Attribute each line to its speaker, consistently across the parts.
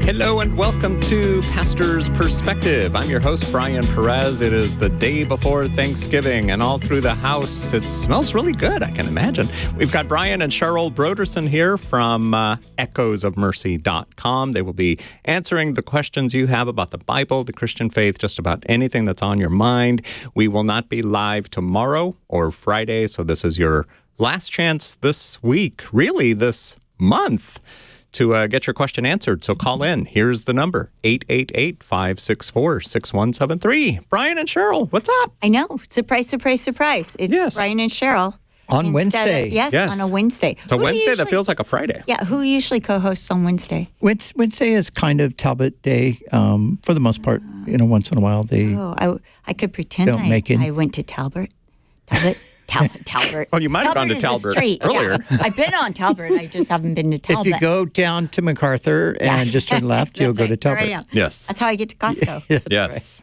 Speaker 1: Hello and welcome to Pastor's Perspective. I'm your host, Brian Perez. It is the day before Thanksgiving, and all through the house, it smells really good, I can imagine. We've got Brian and Cheryl Broderson here from echoesofmercy.com. They will be answering the questions you have about the Bible, the Christian faith, just about anything that's on your mind. We will not be live tomorrow or Friday, so this is your last chance this week, really this month, to get your question answered. So call in. Here's the number, 888-564-6173. Brian and Cheryl, what's up?
Speaker 2: I know. Surprise, surprise, surprise. It's Brian and Cheryl.
Speaker 3: On Wednesday.
Speaker 2: Yes, on a Wednesday.
Speaker 1: It's a Wednesday that feels like a Friday.
Speaker 2: Yeah, who usually co-hosts on Wednesday?
Speaker 3: Wednesday is kind of Talbot Day for the most part. Once in a while they
Speaker 2: I could pretend I went to Talbot. Talbot.
Speaker 1: Well, you might have gone to Talbot earlier.
Speaker 2: Yeah. I've been on Talbot. I just haven't been to Talbot.
Speaker 3: If you go down to MacArthur and just turn left, you'll go to Talbot.
Speaker 1: Yes.
Speaker 2: That's how I get to Costco.
Speaker 1: Yes.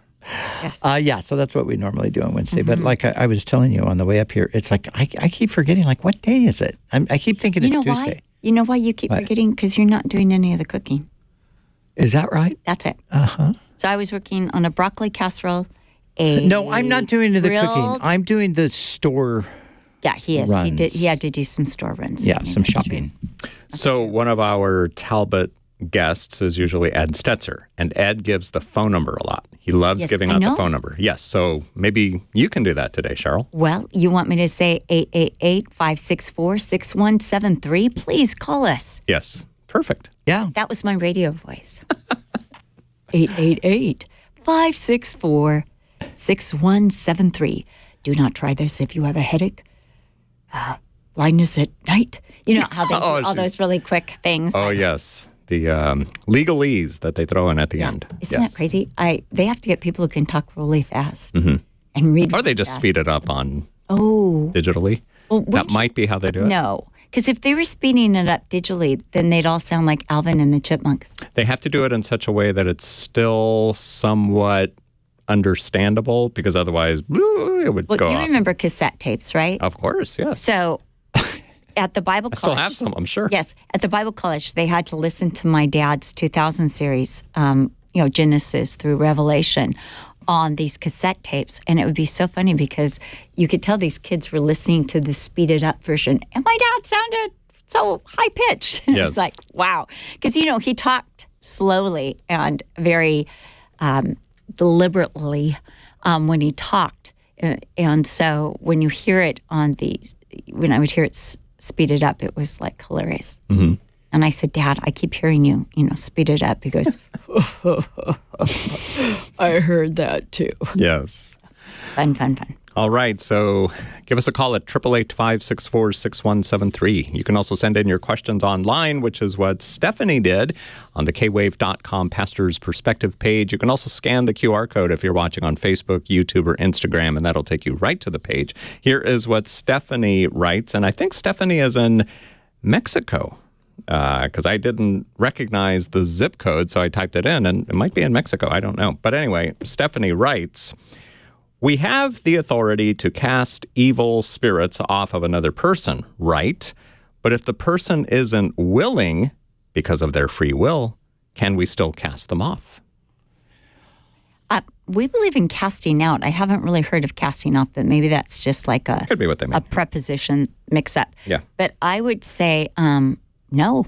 Speaker 2: Right.
Speaker 3: Yes. So that's what we normally do on Wednesday. Mm-hmm. But like I was telling you on the way up here, it's like I keep forgetting, like, what day is it? I keep thinking it's Tuesday.
Speaker 2: You know why you keep forgetting? Because you're not doing any of the cooking.
Speaker 3: Is that right?
Speaker 2: That's it.
Speaker 3: Uh-huh.
Speaker 2: So I was working on a broccoli casserole.
Speaker 3: No, I'm not doing the cooking. I'm doing the store.
Speaker 2: Yeah, he is.
Speaker 3: Runs.
Speaker 2: He had to do some store runs.
Speaker 3: Yeah, some shopping.
Speaker 1: So one of our Talbot guests is usually Ed Stetzer, and Ed gives the phone number a lot. He loves giving out the phone number. Yes, so maybe you can do that today, Cheryl.
Speaker 2: Well, you want me to say 888-564-6173? Please call us.
Speaker 1: Yes, perfect.
Speaker 3: Yeah.
Speaker 2: That was my radio voice. 888-564-6173. Do not try this if you have a headache, blindness at night. You know how they do all those really quick things.
Speaker 1: Oh, yes. The legalese that they throw in at the end.
Speaker 2: Isn't that crazy? They have to get people who can talk really fast and read.
Speaker 1: Or they just speed it up on digitally. Well, that might be how they do it.
Speaker 2: No, because if they were speeding it up digitally, then they'd all sound like Alvin and the Chipmunks.
Speaker 1: They have to do it in such a way that it's still somewhat understandable, because otherwise it would go off.
Speaker 2: You remember cassette tapes, right?
Speaker 1: Of course, yes.
Speaker 2: So at the Bible College.
Speaker 1: I still have some, I'm sure.
Speaker 2: Yes. At the Bible College, they had to listen to my dad's 2000 series, Genesis through Revelation, on these cassette tapes. And it would be so funny because you could tell these kids were listening to the speeded up version. And my dad sounded so high pitched.
Speaker 1: Yes.
Speaker 2: It's like, wow. Because, he talked slowly and very deliberately when he talked. And so when you hear it when I would hear it speeded up, it was like hilarious. Mm-hmm. And I said, Dad, I keep hearing you, speed it up. He goes, I heard that too.
Speaker 1: Yes.
Speaker 2: Fun.
Speaker 1: All right. So give us a call at 888-564-6173. You can also send in your questions online, which is what Stephanie did on the kwave.com Pastor's Perspective page. You can also scan the QR code if you're watching on Facebook, YouTube, or Instagram, and that'll take you right to the page. Here is what Stephanie writes, and I think Stephanie is in Mexico. Because I didn't recognize the zip code, so I typed it in, and it might be in Mexico. I don't know. But anyway, Stephanie writes, we have the authority to cast evil spirits off of another person, right? But if the person isn't willing, because of their free will, can we still cast them off?
Speaker 2: We believe in casting out. I haven't really heard of casting off, but maybe that's just like
Speaker 1: Could be what they mean.
Speaker 2: A preposition mix-up.
Speaker 1: Yeah.
Speaker 2: But I would say... No,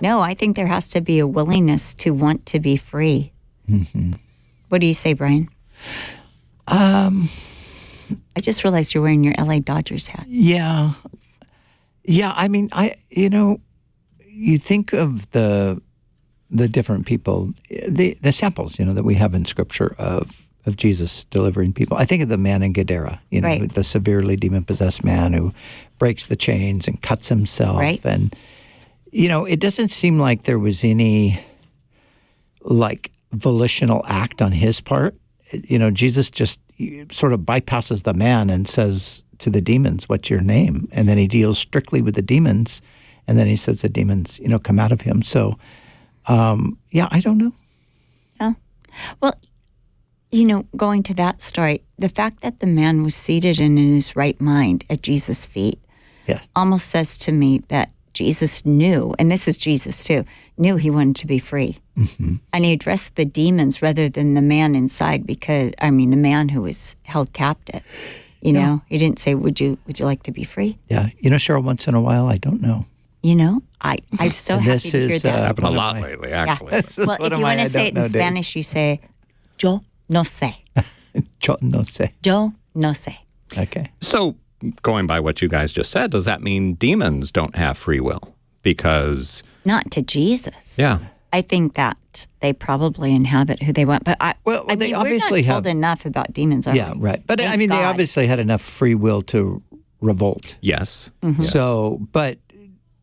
Speaker 2: I think there has to be a willingness to want to be free. Mm-hmm. What do you say, Brian? I just realized you're wearing your LA Dodgers hat.
Speaker 3: Yeah. I mean, you think of the different people, the samples, that we have in Scripture of Jesus delivering people. I think of the man in Gadara,
Speaker 2: right.
Speaker 3: The severely demon-possessed man who breaks the chains and cuts himself.
Speaker 2: Right.
Speaker 3: And it doesn't seem like there was any volitional act on his part. Jesus just sort of bypasses the man and says to the demons, "What's your name?" And then he deals strictly with the demons, and then he says the demons, come out of him. So, I don't know.
Speaker 2: Yeah. Well, going to that story, the fact that the man was seated and in his right mind at Jesus' feet almost says to me that Jesus knew, and this is Jesus too, knew he wanted to be free. Mm-hmm. And he addressed the demons rather than the man inside the man who was held captive. He didn't say, would you like to be free?
Speaker 3: Yeah. Cheryl, once in a while, I don't know.
Speaker 2: I'm so happy to hear that.
Speaker 1: It's happened a lot lately, actually.
Speaker 2: Yeah. Well, if you want to say it in Spanish, you say, yo no sé.
Speaker 3: Yo no sé.
Speaker 2: Yo no sé.
Speaker 3: Okay.
Speaker 1: So, going by what you guys just said, does that mean demons don't have free will? Because...
Speaker 2: Not to Jesus.
Speaker 1: Yeah.
Speaker 2: I think that they probably inhabit who they want. But
Speaker 3: they obviously
Speaker 2: we're not told enough about demons, are we?
Speaker 3: Yeah, right. But
Speaker 2: Thank God.
Speaker 3: They obviously had enough free will to revolt.
Speaker 1: Yes.
Speaker 2: Mm-hmm.
Speaker 1: Yes.
Speaker 3: So, but...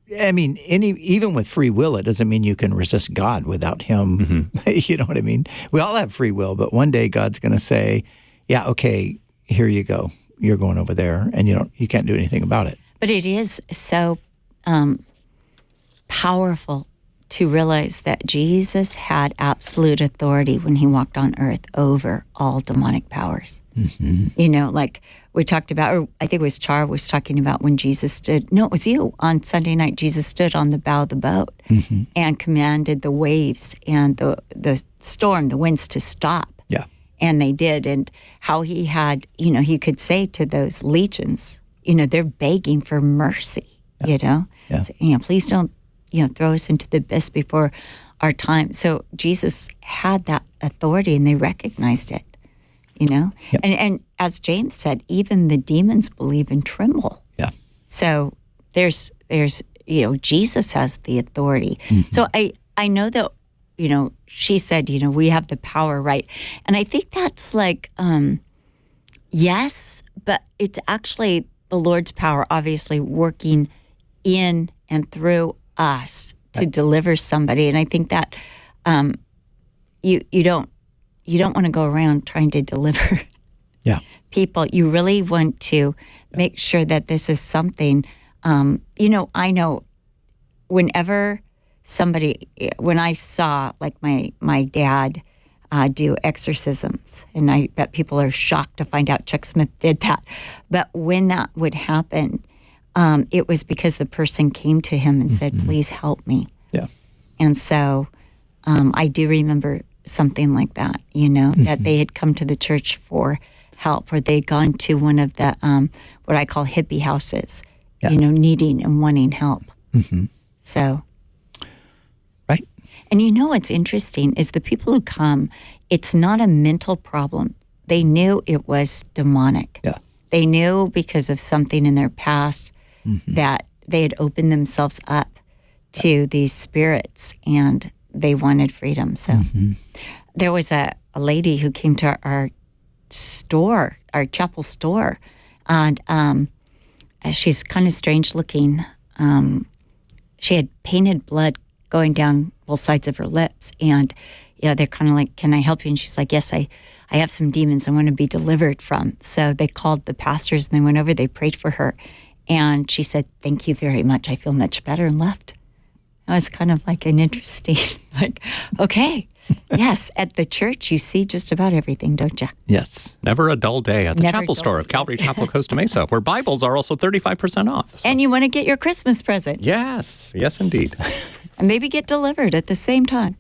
Speaker 3: even with free will, it doesn't mean you can resist God without Him. Mm-hmm. You know what I mean? We all have free will, but one day God's going to say, "Yeah, okay, here you go. You're going over there," and you can't do anything about it.
Speaker 2: But it is so powerful to realize that Jesus had absolute authority when he walked on earth over all demonic powers. Mm-hmm. Like we talked about, or I think it was Char was talking about when Jesus stood, no, it was you, on Sunday night, Jesus stood on the bow of the boat and commanded the waves and the storm, the winds to stop.
Speaker 3: Yeah.
Speaker 2: And they did. And how he had, he could say to those legions, they're begging for mercy,
Speaker 3: Yeah.
Speaker 2: So, please don't throw us into the abyss before our time. So Jesus had that authority, and they recognized it. Yep. And as James said, even the demons believe and tremble.
Speaker 3: Yeah.
Speaker 2: So there's Jesus has the authority. Mm-hmm. So I know that she said we have the power, right? And I think that's like yes, but it's actually the Lord's power, obviously working in and through us to deliver somebody. And I think that you don't want to go around trying to deliver people. You really want to make sure that this is something. I know whenever when I saw like my dad do exorcisms, and I bet people are shocked to find out Chuck Smith did that. But when that would happen, it was because the person came to him and said, "Please help me."
Speaker 3: Yeah.
Speaker 2: And so I do remember something like that, that they had come to the church for help, or they'd gone to one of the what I call hippie houses, needing and wanting help. Mm-hmm. So.
Speaker 3: Right.
Speaker 2: And what's interesting is the people who come, it's not a mental problem. They knew it was demonic.
Speaker 3: Yeah.
Speaker 2: They knew because of something in their past that they had opened themselves up to these spirits, and they wanted freedom. So there was a lady who came to our store, our chapel store, and she's kind of strange looking. She had painted blood going down both sides of her lips, and they're kind of like, "Can I help you?" And she's like, "Yes, I have some demons I want to be delivered from." So they called the pastors, and they went over, they prayed for her, and she said, "Thank you very much, I feel much better," and left. It was kind of like an interesting, okay, yes, at the church you see just about everything, don't you?
Speaker 3: Yes.
Speaker 1: Never a dull day at the chapel store of Calvary Chapel, Costa Mesa, where Bibles are also 35% off. So.
Speaker 2: And you want to get your Christmas presents.
Speaker 1: Yes, indeed.
Speaker 2: And maybe get delivered at the same time.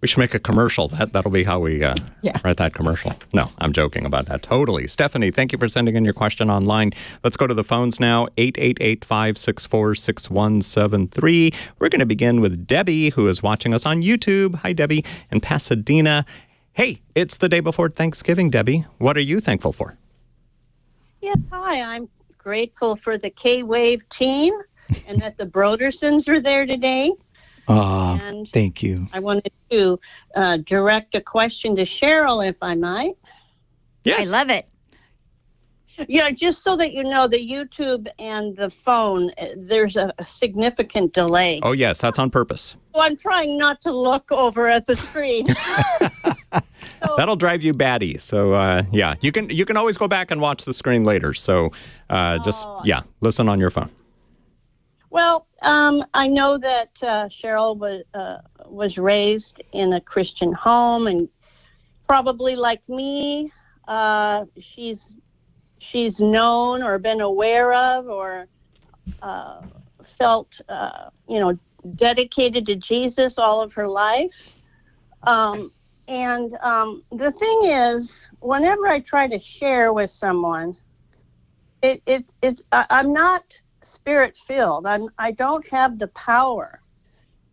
Speaker 1: We should make a commercial. That'll be how we write that commercial. No, I'm joking about that. Totally. Stephanie, thank you for sending in your question online. Let's go to the phones now. 888-564-6173. We're going to begin with Debbie, who is watching us on YouTube. Hi, Debbie, in Pasadena. Hey, it's the day before Thanksgiving, Debbie. What are you thankful for?
Speaker 4: Yes, hi. I'm grateful for the K-Wave team and that the Brodersons are there today.
Speaker 3: And thank you.
Speaker 4: I wanted to direct a question to Cheryl, if I might.
Speaker 1: Yes.
Speaker 2: I love it.
Speaker 4: Yeah, just so that you know, the YouTube and the phone, there's a significant delay.
Speaker 1: Oh, yes, that's on purpose.
Speaker 4: So I'm trying not to look over at the screen.
Speaker 1: That'll drive you batty. So, you can always go back and watch the screen later. So, listen on your phone.
Speaker 4: Well, I know that Cheryl was raised in a Christian home, and probably like me, she's known or been aware of or felt, dedicated to Jesus all of her life. And the thing is, whenever I try to share with someone, I'm not Spirit-filled. I don't have the power.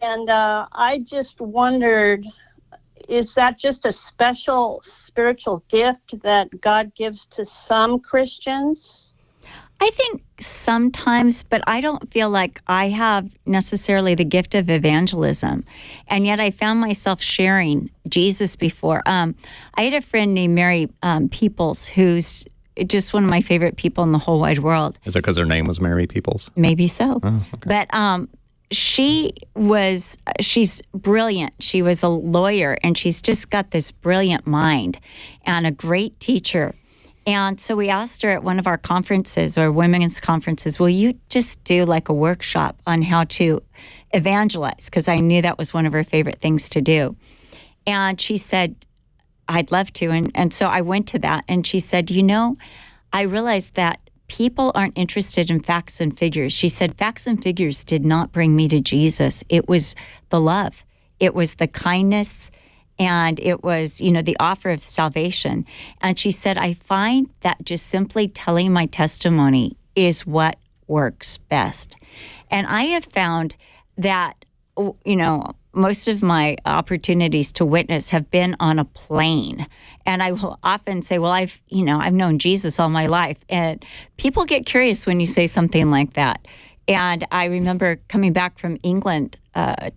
Speaker 4: And I just wondered, is that just a special spiritual gift that God gives to some Christians?
Speaker 2: I think sometimes, but I don't feel like I have necessarily the gift of evangelism. And yet I found myself sharing Jesus before. I had a friend named Mary Peoples, who's just one of my favorite people in the whole wide world.
Speaker 1: Is it because her name was Mary Peoples?
Speaker 2: Maybe so.
Speaker 1: Oh, okay.
Speaker 2: But she's brilliant. She was a lawyer, and she's just got this brilliant mind and a great teacher. And so we asked her at one of our conferences, or women's conferences, will you just do like a workshop on how to evangelize? Because I knew that was one of her favorite things to do. And she said, I'd love to. And so I went to that, and she said, I realized that people aren't interested in facts and figures. She said, facts and figures did not bring me to Jesus. It was the love. It was the kindness, and it was, the offer of salvation. And she said, I find that just simply telling my testimony is what works best. And I have found that, most of my opportunities to witness have been on a plane. And I will often say, well, I've known Jesus all my life. And people get curious when you say something like that. And I remember coming back from England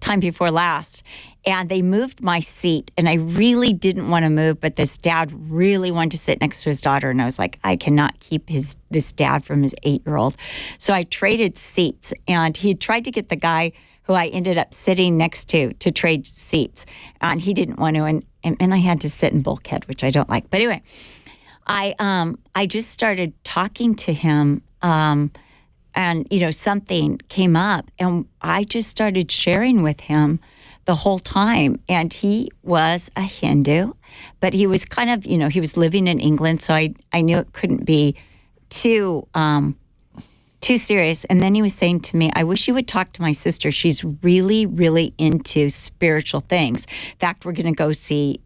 Speaker 2: time before last, and they moved my seat. And I really didn't want to move, but this dad really wanted to sit next to his daughter. And I was like, I cannot keep this dad from his 8-year-old. So I traded seats. And he had tried to get the guy who I ended up sitting next to trade seats. And he didn't want to. And I had to sit in bulkhead, which I don't like. But anyway, I just started talking to him. And, something came up, and I just started sharing with him the whole time. And he was a Hindu, but he was kind of, he was living in England, so I knew it couldn't be too serious. And then he was saying to me, I wish you would talk to my sister. She's really, really into spiritual things. In fact, we're going to go see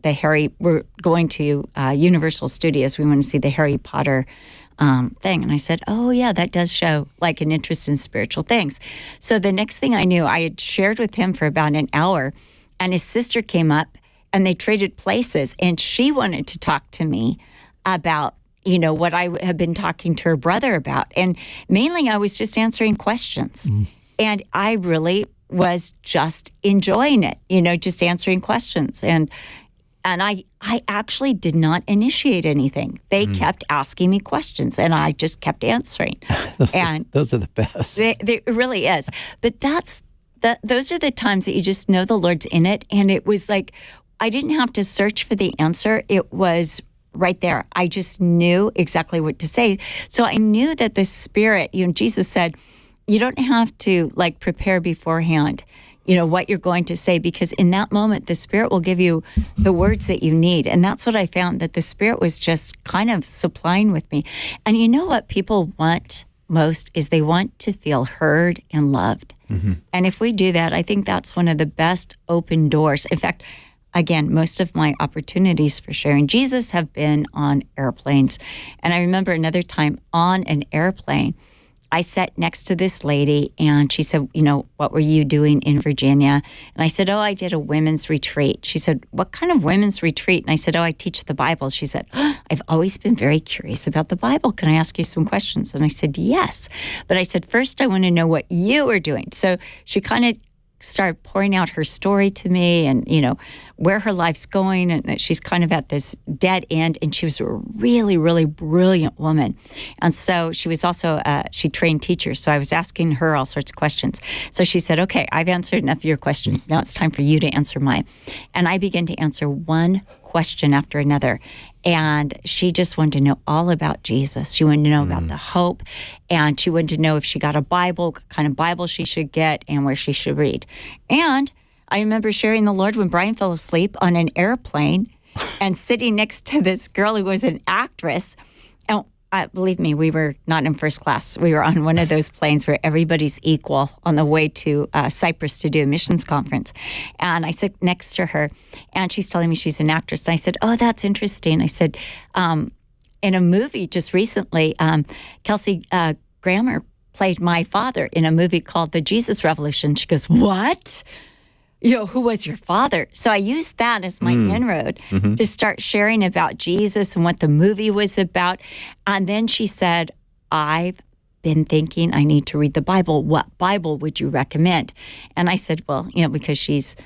Speaker 2: we're going to Universal Studios. We want to see the Harry Potter thing. And I said, oh, yeah, that does show like an interest in spiritual things. So the next thing I knew, I had shared with him for about an hour, and his sister came up and they traded places, and she wanted to talk to me about what I have been talking to her brother about. And mainly I was just answering questions. And I really was just enjoying it, just answering questions. And I actually did not initiate anything. They kept asking me questions, and I just kept answering.
Speaker 3: Those are the best.
Speaker 2: They really is. But those are the times that you just know the Lord's in it. And it was like, I didn't have to search for the answer. It was right there. I just knew exactly what to say. So I knew that the Spirit, Jesus said, you don't have to prepare beforehand, what you're going to say, because in that moment, the Spirit will give you the words that you need. And that's what I found, that the Spirit was just kind of supplying with me. And you know what people want most is they want to feel heard and loved. Mm-hmm. And if we do that, I think that's one of the best open doors. In fact, again, most of my opportunities for sharing Jesus have been on airplanes. And I remember another time on an airplane, I sat next to this lady, and she said, what were you doing in Virginia? And I said, I did a women's retreat. She said, what kind of women's retreat? And I said, I teach the Bible. She said, I've always been very curious about the Bible. Can I ask you some questions? And I said, yes. But I said, first, I want to know what you were doing. So she kind of started pouring out her story to me, and where her life's going, and that she's kind of at this dead end. And she was a really, really brilliant woman. And so she was also she trained teachers, so I was asking her all sorts of questions. So she said, okay, I've answered enough of your questions. Now it's time for you to answer mine. And I began to answer one question after another. And she just wanted to know all about Jesus. She wanted to know about the hope. And she wanted to know if she got a Bible, what kind of Bible she should get, and where she should read. And I remember sharing the Lord when Brian fell asleep on an airplane and sitting next to this girl who was an actress. And believe me, we were not in first class. We were on one of those planes where everybody's equal on the way to Cyprus to do a missions conference. And I sit next to her, and she's telling me she's an actress. And I said, oh, that's interesting. I said, in a movie just recently, Kelsey Grammer played my father in a movie called The Jesus Revolution. She goes, what? Who was your father? So I used that as my inroad to start sharing about Jesus and what the movie was about. And then she said, I've been thinking I need to read the Bible. What Bible would you recommend? And I said, well, because she's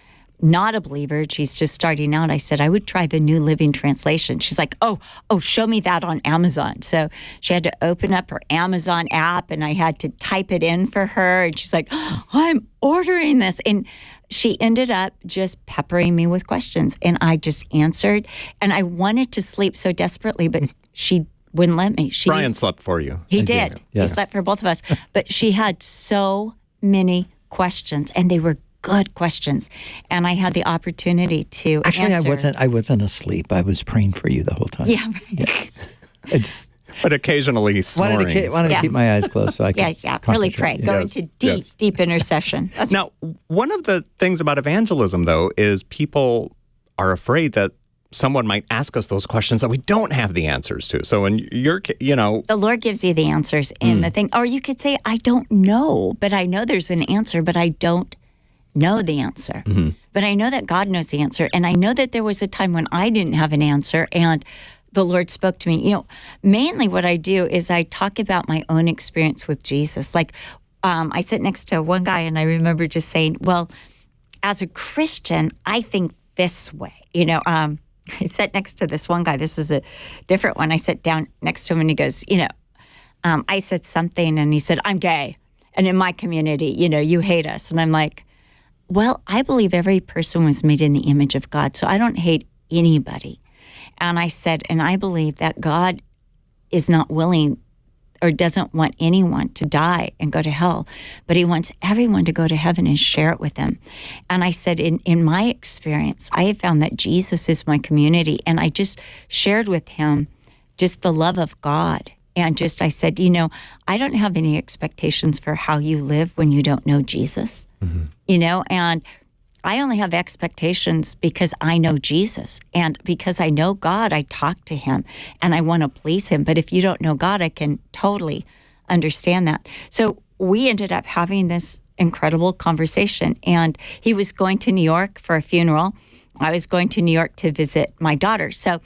Speaker 2: not a believer, she's just starting out. I said, I would try the New Living Translation. She's like, oh, show me that on Amazon. So she had to open up her Amazon app, and I had to type it in for her. And she's like, I'm ordering this. And she ended up just peppering me with questions, and I just answered. And I wanted to sleep so desperately, but she wouldn't let me.
Speaker 1: Brian slept for you.
Speaker 2: He did. Yes. He slept for both of us. But she had so many questions, and they were good questions. And I had the opportunity to answer.
Speaker 3: I wasn't asleep. I was praying for you the whole time.
Speaker 2: Yeah, right.
Speaker 3: Yes.
Speaker 1: But occasionally snoring.
Speaker 3: Wanted to keep my eyes closed so I could
Speaker 2: really pray. Go into deep intercession.
Speaker 1: Now, one of the things about evangelism, though, is people are afraid that someone might ask us those questions that we don't have the answers to. So in your,
Speaker 2: the Lord gives you the answers in the thing. Or you could say, I don't know, but I know there's an answer, but I don't know the answer, but I know that God knows the answer. And I know that there was a time when I didn't have an answer and the Lord spoke to me. Mainly what I do is I talk about my own experience with Jesus. Like, I sit next to one guy and I remember just saying, well, as a Christian, I think this way. I sat next to this one guy. This is a different one. I sat down next to him and he goes, I said something and he said, I'm gay. And in my community, you hate us. And I'm like, well, I believe every person was made in the image of God, so I don't hate anybody. And I said, and I believe that God is not willing or doesn't want anyone to die and go to hell, but he wants everyone to go to heaven and share it with him. And I said, in my experience, I have found that Jesus is my community. And I just shared with him just the love of God. And I said, I don't have any expectations for how you live when you don't know Jesus, and I only have expectations because I know Jesus. And because I know God, I talk to him and I want to please him. But if you don't know God, I can totally understand that. So we ended up having this incredible conversation. And he was going to New York for a funeral. I was going to New York to visit my daughter. So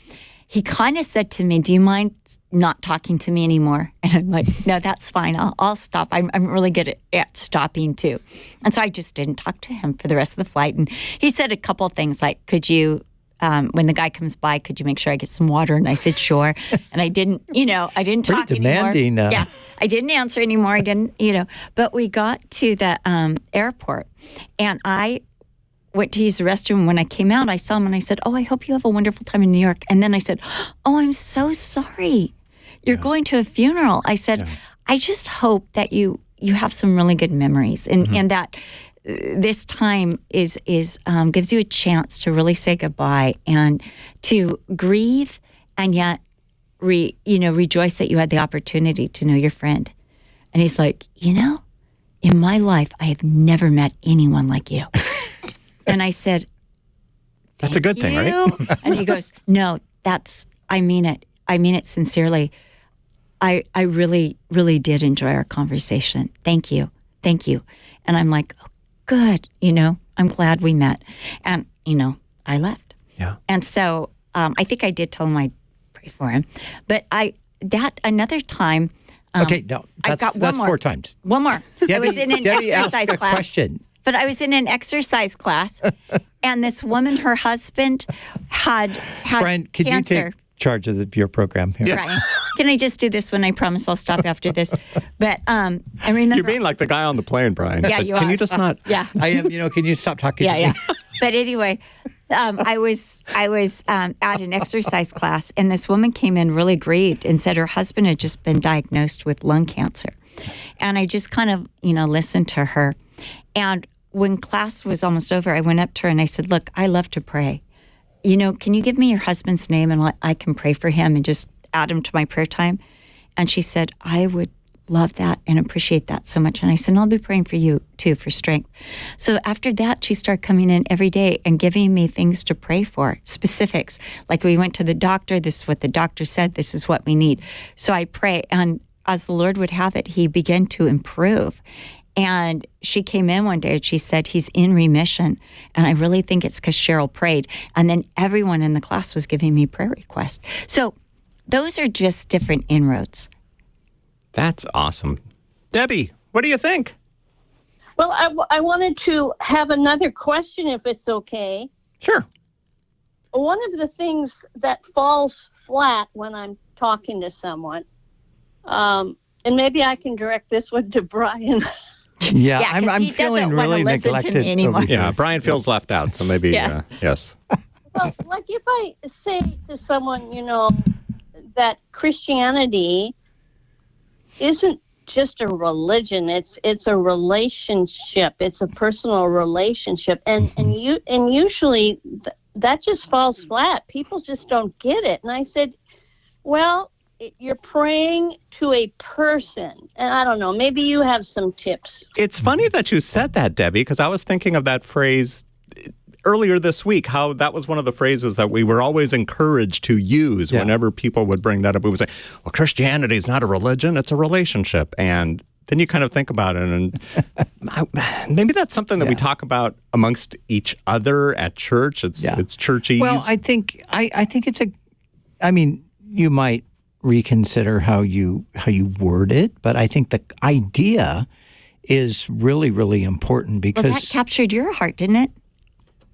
Speaker 2: he kind of said to me, do you mind not talking to me anymore? And I'm like, no, that's fine. I'll stop. I'm really good at stopping too. And so I just didn't talk to him for the rest of the flight. And he said a couple things like, could you, when the guy comes by, could you make sure I get some water? And I said, sure. And I didn't talk
Speaker 3: demanding,
Speaker 2: anymore. Yeah, I didn't answer anymore. I didn't, But we got to the airport and I went to use the restroom. When I came out, I saw him and I said, oh, I hope you have a wonderful time in New York. And then I said, oh, I'm so sorry. You're going to a funeral. I said, I just hope that you have some really good memories and that this time is gives you a chance to really say goodbye and to grieve and yet rejoice that you had the opportunity to know your friend. And he's like, in my life, I have never met anyone like you. And I said,
Speaker 1: that's a good thing, right?
Speaker 2: And he goes, no, I mean it. I mean it sincerely. I really, really did enjoy our conversation. Thank you. Thank you. And I'm like, oh, good. I'm glad we met. And, I left.
Speaker 1: Yeah.
Speaker 2: And so I think I did tell him I'd pray for him. But another time.
Speaker 3: Okay, no, that's 4 times.
Speaker 2: One more. I was in an exercise
Speaker 3: asked
Speaker 2: class.
Speaker 3: A question.
Speaker 2: But I was in an exercise class, and this woman, her husband, had
Speaker 3: Brian, could
Speaker 2: cancer.
Speaker 3: You take charge of your program here?
Speaker 2: Yeah. Brian, can I just do this one? I promise I'll stop after this. But I remember...
Speaker 1: You're being like the guy on the plane, Brian.
Speaker 2: Yeah, you
Speaker 1: Can
Speaker 2: are.
Speaker 1: you just not...
Speaker 2: Yeah.
Speaker 3: I am, can you stop talking to me?
Speaker 2: Yeah. But anyway, I was at an exercise class, and this woman came in really grieved and said her husband had just been diagnosed with lung cancer. And I just kind of, listened to her. And when class was almost over, I went up to her and I said, look, I love to pray. Can you give me your husband's name and I can pray for him and just add him to my prayer time? And she said, I would love that and appreciate that so much. And I said, and I'll be praying for you too, for strength. So after that, she started coming in every day and giving me things to pray for, specifics. Like we went to the doctor, this is what the doctor said, this is what we need. So I pray, and as the Lord would have it, he began to improve. And she came in one day and she said, he's in remission. And I really think it's because Cheryl prayed. And then everyone in the class was giving me prayer requests. So those are just different inroads.
Speaker 1: That's awesome. Debbie, what do you think?
Speaker 4: Well, I wanted to have another question, if it's okay.
Speaker 1: Sure.
Speaker 4: One of the things that falls flat when I'm talking to someone, and maybe I can direct this one to Brian.
Speaker 3: Yeah,
Speaker 2: Yeah, 'cause
Speaker 3: I'm
Speaker 2: he
Speaker 3: feeling
Speaker 2: doesn't wanna
Speaker 3: really
Speaker 2: listen to
Speaker 3: neglected
Speaker 2: me anymore.
Speaker 3: over here.
Speaker 1: Yeah, Brian feels left out, so maybe,
Speaker 2: Yes.
Speaker 1: yes.
Speaker 4: Well, like if I say to someone, that Christianity isn't just a religion, it's a relationship, it's a personal relationship, and usually that just falls flat. People just don't get it. And I said, well, you're praying to a person, and I don't know, maybe you have some tips.
Speaker 1: It's funny that you said that, Debbie, because I was thinking of that phrase earlier this week, how that was one of the phrases that we were always encouraged to use whenever people would bring that up. We would say, well, Christianity is not a religion, it's a relationship. And then you kind of think about it, and maybe that's something that we talk about amongst each other at church. It's churchy.
Speaker 3: Well, I think it's I mean, you might reconsider how you word it, but I think the idea is really, really important because
Speaker 2: that captured your heart, didn't it?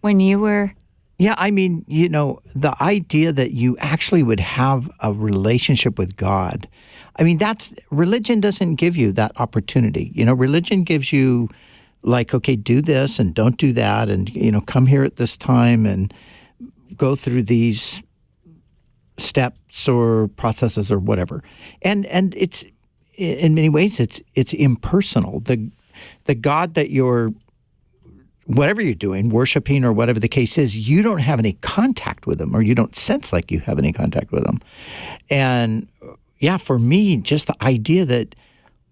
Speaker 2: When you were.
Speaker 3: Yeah, I mean, the idea that you actually would have a relationship with God. I mean, religion doesn't give you that opportunity. Religion gives you like, okay, do this and don't do that, and come here at this time and go through these steps or processes or whatever. And it's in many ways it's impersonal. The God that you're whatever you're doing, worshiping or whatever the case is, you don't have any contact with them, or you don't sense like you have any contact with them. And yeah, for me, just the idea that,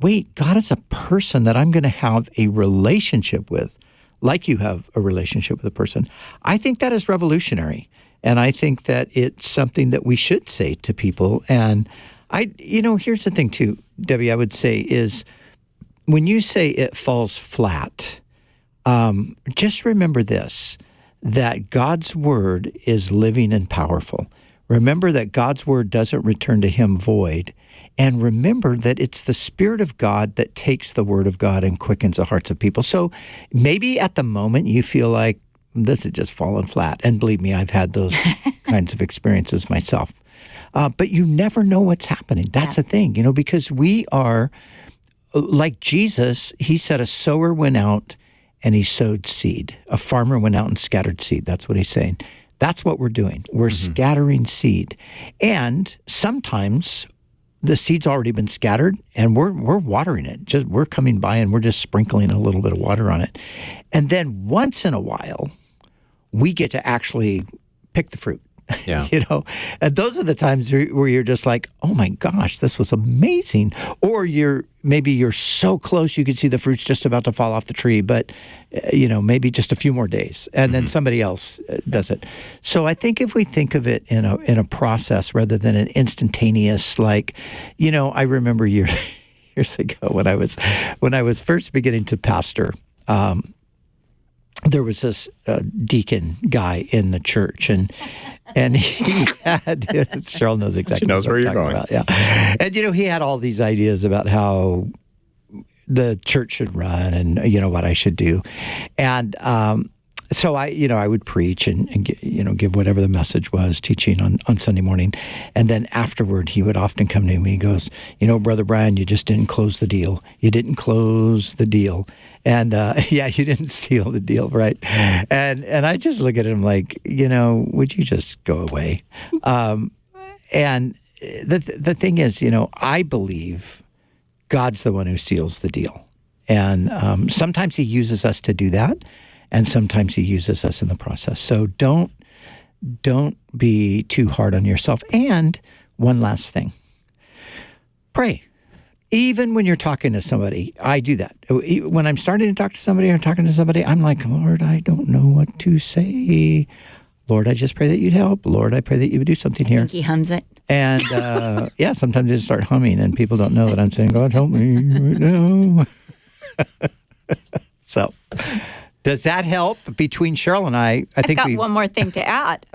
Speaker 3: wait, God is a person that I'm going to have a relationship with, like you have a relationship with a person. I think that is revolutionary. And I think that it's something that we should say to people. And here's the thing too, Debbie, I would say is when you say it falls flat, just remember this, that God's word is living and powerful. Remember that God's word doesn't return to him void. And remember that it's the Spirit of God that takes the word of God and quickens the hearts of people. So maybe at the moment you feel like this has just fallen flat. And believe me, I've had those kinds of experiences myself. But you never know what's happening. That's the thing, because we are, like Jesus, he said a sower went out and he sowed seed. A farmer went out and scattered seed. That's what he's saying. That's what we're doing. We're scattering seed. And sometimes the seed's already been scattered and we're watering it. We're coming by and we're just sprinkling a little bit of water on it. And then once in a while, we get to actually pick the fruit.
Speaker 1: Yeah.
Speaker 3: And those are the times where you're just like, oh my gosh, this was amazing. Or you're so close you could see the fruits just about to fall off the tree, but maybe just a few more days, and then somebody else does it. So I think if we think of it in a process rather than an instantaneous, like, I remember years ago when I was first beginning to pastor. There was this deacon guy in the church, and he had Cheryl knows exactly.
Speaker 1: She knows where you're going.
Speaker 3: About, yeah, and he had all these ideas about how the church should run, and what I should do, and so I would preach and give whatever the message was, teaching on Sunday morning, and then afterward he would often come to me. He goes, Brother Brian, you just didn't close the deal. You didn't close the deal. And you didn't seal the deal, right? And I just look at him like, would you just go away? And the thing is, I believe God's the one who seals the deal. And sometimes he uses us to do that, and sometimes he uses us in the process. So don't be too hard on yourself. And one last thing, pray. Even when you're talking to somebody, I do that. When I'm starting to talk to somebody or talking to somebody, I'm like, Lord, I don't know what to say. Lord, I just pray that you'd help. Lord, I pray that you would do something here.
Speaker 2: I think he hums it.
Speaker 3: And sometimes I just start humming and people don't know that I'm saying, God, help me right now. So, does that help? Between Cheryl and I think
Speaker 2: I've got one more thing to add.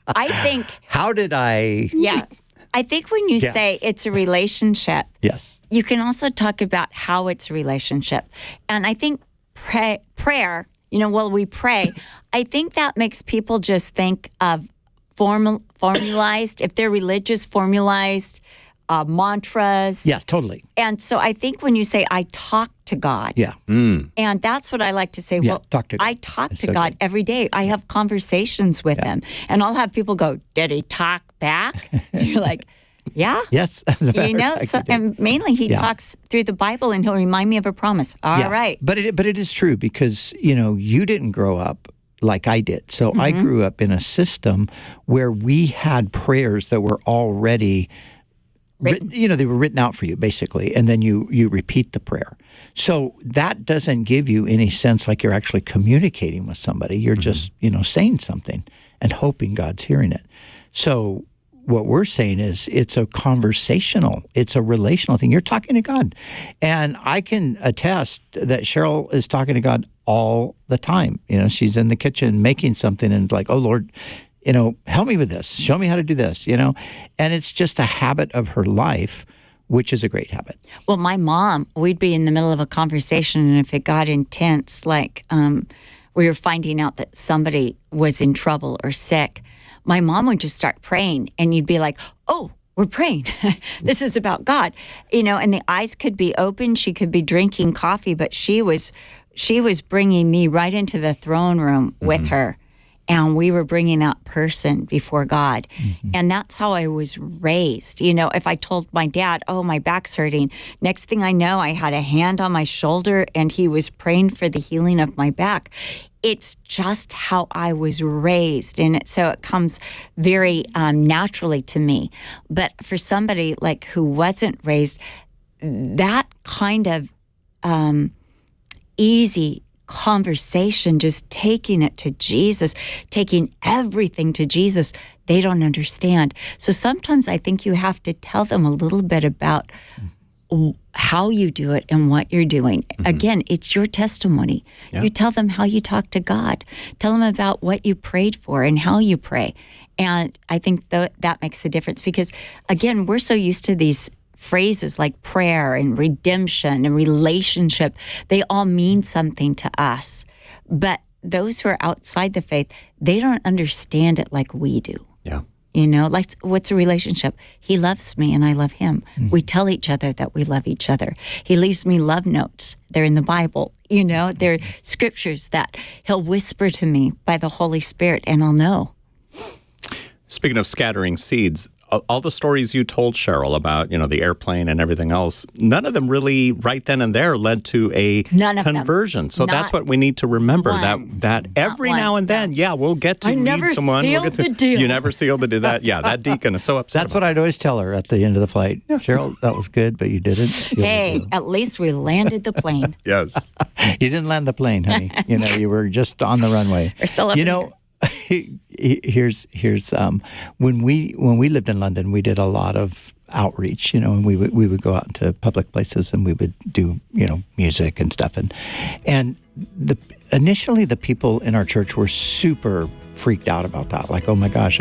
Speaker 2: I think.
Speaker 3: How did I?
Speaker 2: Yeah. I think when you say it's a relationship,
Speaker 3: yes,
Speaker 2: you can also talk about how it's a relationship. And I think prayer, we pray, I think that makes people just think of formalized, if they're religious, formalized mantras.
Speaker 3: Yeah, totally.
Speaker 2: And so I think when you say, I talk to God.
Speaker 3: Yeah.
Speaker 2: And that's what I like to say. Well,
Speaker 3: talk to God.
Speaker 2: I talk to God every day. I have conversations with him. And I'll have people go, did he talk back? And you're like, yeah.
Speaker 3: Yes.
Speaker 2: And mainly he talks through the Bible and he'll remind me of a promise. All right.
Speaker 3: But it is true because, you didn't grow up like I did. So I grew up in a system where we had prayers that were already written. They were written out for you, basically, and then you repeat the prayer. So that doesn't give you any sense like you're actually communicating with somebody. You're just, saying something and hoping God's hearing it. So what we're saying is it's a conversational, it's a relational thing. You're talking to God. And I can attest that Cheryl is talking to God all the time. She's in the kitchen making something and like, oh, Lord, help me with this. Show me how to do this, And it's just a habit of her life, which is a great habit.
Speaker 2: Well, my mom, we'd be in the middle of a conversation, and if it got intense, like we were finding out that somebody was in trouble or sick, my mom would just start praying, and you'd be like, oh, we're praying. This is about God. And the eyes could be open. She could be drinking coffee, but she was bringing me right into the throne room with her. And we were bringing that person before God. Mm-hmm. And that's how I was raised. If I told my dad, oh, my back's hurting, next thing I know, I had a hand on my shoulder and he was praying for the healing of my back. It's just how I was raised. And so it comes very naturally to me. But for somebody like who wasn't raised, that kind of easy conversation, just taking it to Jesus, taking everything to Jesus, they don't understand. So sometimes I think you have to tell them a little bit about how you do it and what you're doing. Mm-hmm. Again, it's your testimony. Yeah. You tell them how you talk to God. Tell them about what you prayed for and how you pray. And I think that makes a difference because, again, we're so used to these phrases like prayer and redemption and relationship. They all mean something to us. But those who are outside the faith, they don't understand it like we do.
Speaker 1: Yeah.
Speaker 2: Like what's a relationship? He loves me and I love him. Mm-hmm. We tell each other that we love each other. He leaves me love notes. They're in the Bible. They're scriptures that he'll whisper to me by the Holy Spirit and I'll know.
Speaker 1: Speaking of scattering seeds, all the stories you told, Cheryl, about, the airplane and everything else, none of them really right then and there led to a conversion. So that's what we need to remember, that every now and then, we'll get to meet someone.
Speaker 2: The deal.
Speaker 1: You never sealed the deal. That deacon is so upset.
Speaker 3: That's what I'd always tell her at the end of the flight. Cheryl, that was good, but you didn't.
Speaker 2: Hey, at least we landed the plane.
Speaker 1: Yes.
Speaker 3: You didn't land the plane, honey. You were just on the runway.
Speaker 2: We're still up here.
Speaker 3: Here's when we lived in London, we did a lot of outreach, and we would go out into public places and we would do music and stuff, and initially the people in our church were super freaked out about that, like, oh my gosh,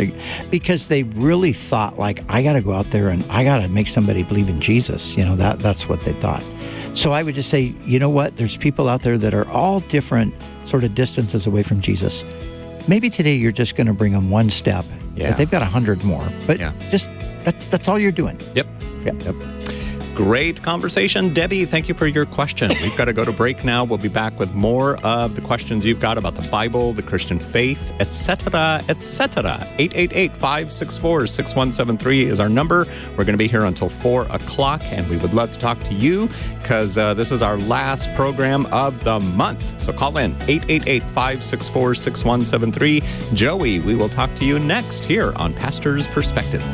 Speaker 3: because they really thought like, I got to go out there and I got to make somebody believe in Jesus, that's what they thought. So I would just say, you know what, there's people out there that are all different sort of distances away from Jesus. Maybe today you're just going to bring them one step, but they've got 100 more. But just that's all you're doing.
Speaker 1: Yep. Great conversation. Debbie, thank you for your question. We've got to go to break now. We'll be back with more of the questions you've got about the Bible, the Christian faith, etc., etc. 888-564-6173 is our number. We're going to be here until 4 o'clock, and we would love to talk to you because this is our last program of the month. So call in, 888-564-6173. Joey, we will talk to you next here on Pastor's Perspective.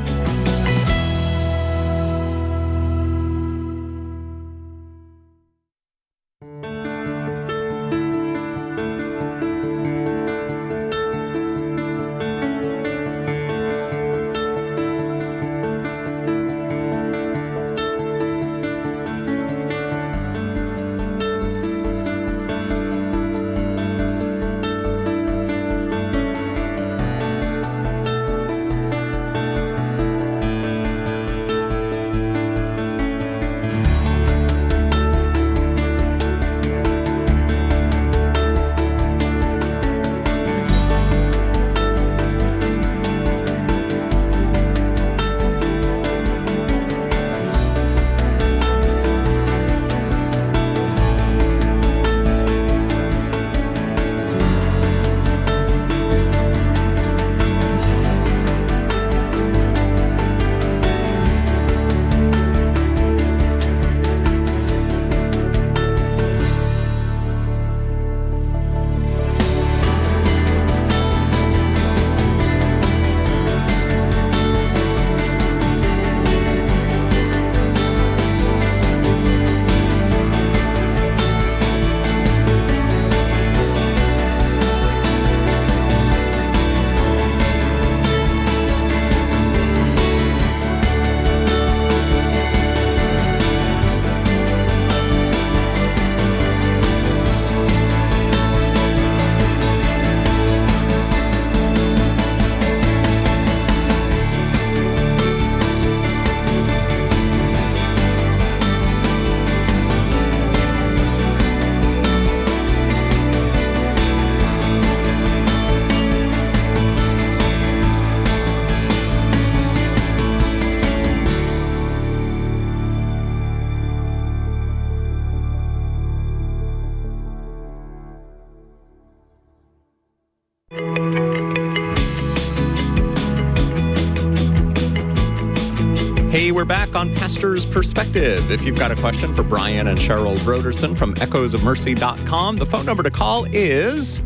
Speaker 1: we're back on Pastor's Perspective. If you've got a question for Brian and Cheryl Broderson from echoesofmercy.com, the phone number to call is...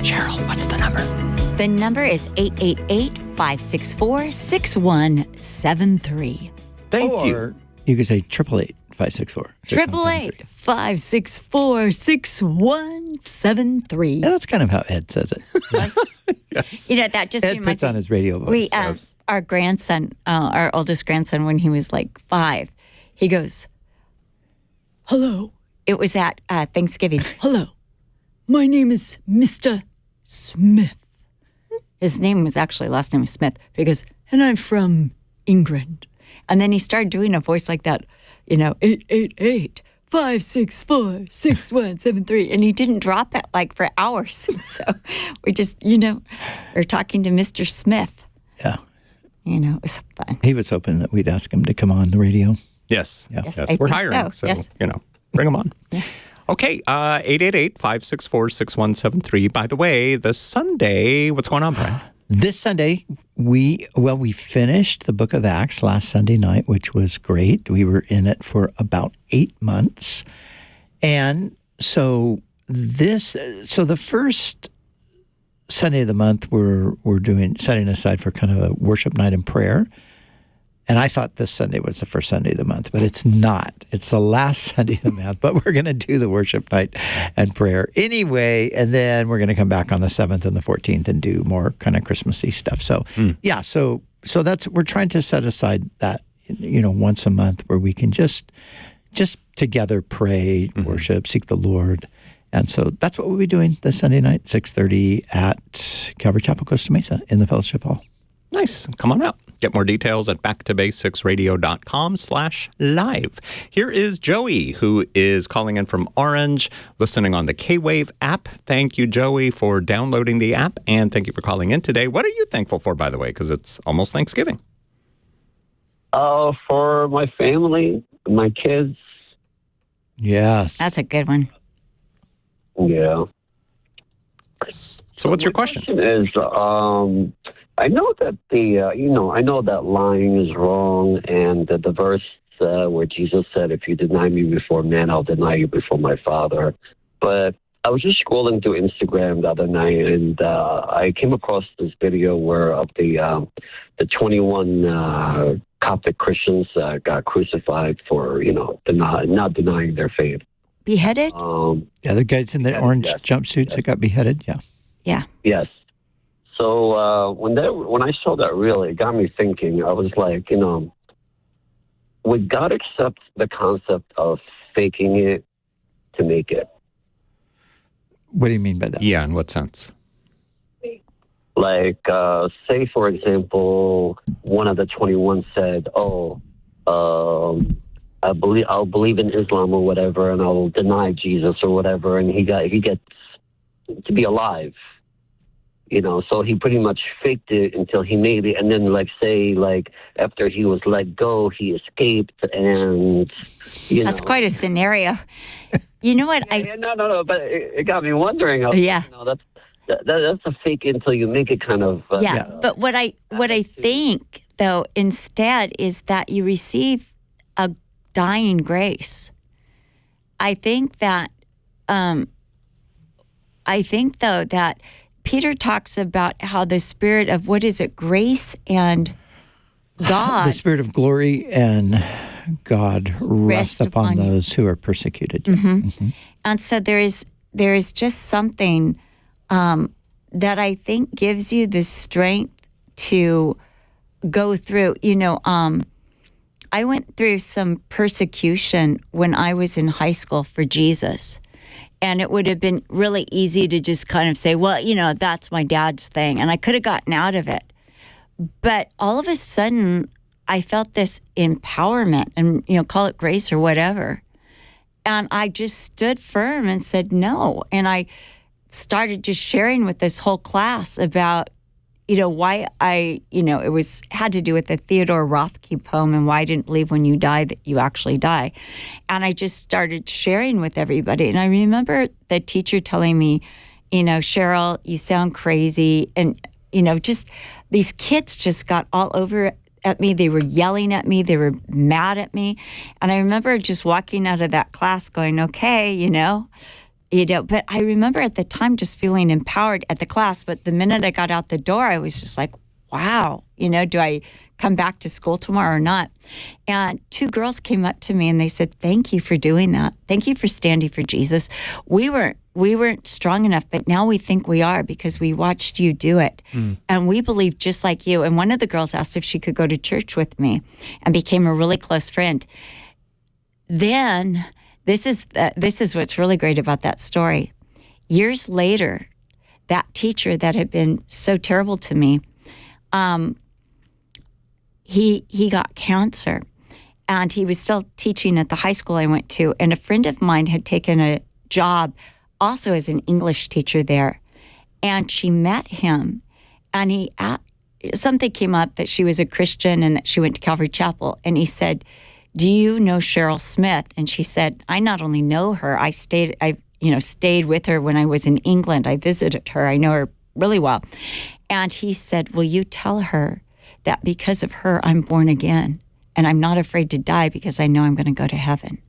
Speaker 1: Cheryl, what's the number?
Speaker 2: The number is 888-564-6173.
Speaker 1: Thank you.
Speaker 3: Or you could say 888-564.
Speaker 2: 888-564-6173.
Speaker 3: Yeah, that's kind of how Ed says it.
Speaker 1: Yes.
Speaker 2: You know, that just
Speaker 3: Ed
Speaker 2: reminds
Speaker 3: puts on his radio voice.
Speaker 2: We, our grandson, our oldest grandson, when he was like 5, he goes, "Hello." It was at Thanksgiving. "Hello, my name is Mr. Smith." His name was actually, last name was Smith. He goes, "And I'm from England." And then he started doing a voice like that, 888-564-6173. And he didn't drop it like for hours. And so we just, we're talking to Mr. Smith.
Speaker 3: Yeah.
Speaker 2: It was fun.
Speaker 3: He was hoping that we'd ask him to come on the radio.
Speaker 1: Yes.
Speaker 3: Yeah.
Speaker 2: Yes,
Speaker 1: Yes.
Speaker 2: I
Speaker 1: We're
Speaker 2: think
Speaker 1: hiring,
Speaker 2: so.
Speaker 1: so,
Speaker 2: Yes.
Speaker 1: bring them on. Yeah. Okay, 888-564-6173. By the way, this Sunday, what's going on, Brian?
Speaker 3: This Sunday, we finished the book of Acts last Sunday night, which was great. We were in it for about 8 months. And so the first Sunday of the month, we're setting aside for kind of a worship night and prayer. And I thought this Sunday was the first Sunday of the month, but it's not. It's the last Sunday of the month, but we're going to do the worship night and prayer anyway. And then we're going to come back on the 7th and the 14th and do more kind of Christmassy stuff. So, yeah, so that's, we're trying to set aside that, once a month where we can just together pray, worship, seek the Lord. And so that's what we'll be doing this Sunday night, 6:30 at Calvary Chapel, Costa Mesa in the Fellowship Hall.
Speaker 1: Nice. Come on out. Get more details at backtobasicsradio.com/live. Here is Joey, who is calling in from Orange, listening on the K-Wave app. Thank you, Joey, for downloading the app, and thank you for calling in today. What are you thankful for, by the way, because it's almost Thanksgiving?
Speaker 5: For my family, my kids.
Speaker 3: Yes.
Speaker 2: That's a good one.
Speaker 5: Yeah.
Speaker 1: So what's your question?
Speaker 5: My question is, I know that I know that lying is wrong, and the verse where Jesus said, "If you deny me before men, I'll deny you before my Father." But I was just scrolling through Instagram the other night, and I came across this video of the 21 Coptic Christians got crucified for not denying their faith.
Speaker 2: Beheaded?
Speaker 3: Yeah, the guys in the orange jumpsuits that got beheaded. Yeah.
Speaker 2: Yeah.
Speaker 5: Yes. So when I saw that reel, it got me thinking. I was like, would God accept the concept of faking it to make it?
Speaker 3: What do you mean by that?
Speaker 1: Yeah, in what sense?
Speaker 5: Like, say, for example, one of the 21 said, I'll believe in Islam or whatever, and I'll deny Jesus or whatever, and he gets to be alive. So he pretty much faked it until he made it, and then after he was let go, he escaped, and
Speaker 2: That's quite a scenario. You know what?
Speaker 5: No, but it got me wondering. That's a fake until you make it kind of.
Speaker 2: But what I think though instead is that you receive a dying grace. I think that that Peter talks about how the spirit of grace and God,
Speaker 3: the spirit of glory and God rest upon those who are persecuted.
Speaker 2: And so there is just something that I think gives you the strength to go through. I went through some persecution when I was in high school for Jesus. And it would have been really easy to just kind of say, well, that's my dad's thing. And I could have gotten out of it. But all of a sudden, I felt this empowerment and, call it grace or whatever. And I just stood firm and said no. And I started just sharing with this whole class about, why it had to do with the Theodore Rothke poem and why I didn't believe when you die that you actually die. And I just started sharing with everybody. And I remember the teacher telling me, Cheryl, you sound crazy. And, just these kids just got all over at me. They were yelling at me. They were mad at me. And I remember just walking out of that class going, okay, but I remember at the time just feeling empowered at the class. But the minute I got out the door, I was just like, wow, do I come back to school tomorrow or not? And 2 girls came up to me and they said, thank you for doing that. Thank you for standing for Jesus. We weren't strong enough, but now we think we are because we watched you do it. And we believe just like you. And one of the girls asked if she could go to church with me and became a really close friend. Then this is what's really great about that story. Years later, that teacher that had been so terrible to me, he got cancer, and he was still teaching at the high school I went to. And a friend of mine had taken a job also as an English teacher there, and she met him, and something came up that she was a Christian and that she went to Calvary Chapel, and he said, do you know Cheryl Smith? And she said, I not only know her, I stayed with her when I was in England. I visited her. I know her really well. And he said, will you tell her that because of her, I'm born again, and I'm not afraid to die because I know I'm going to go to heaven.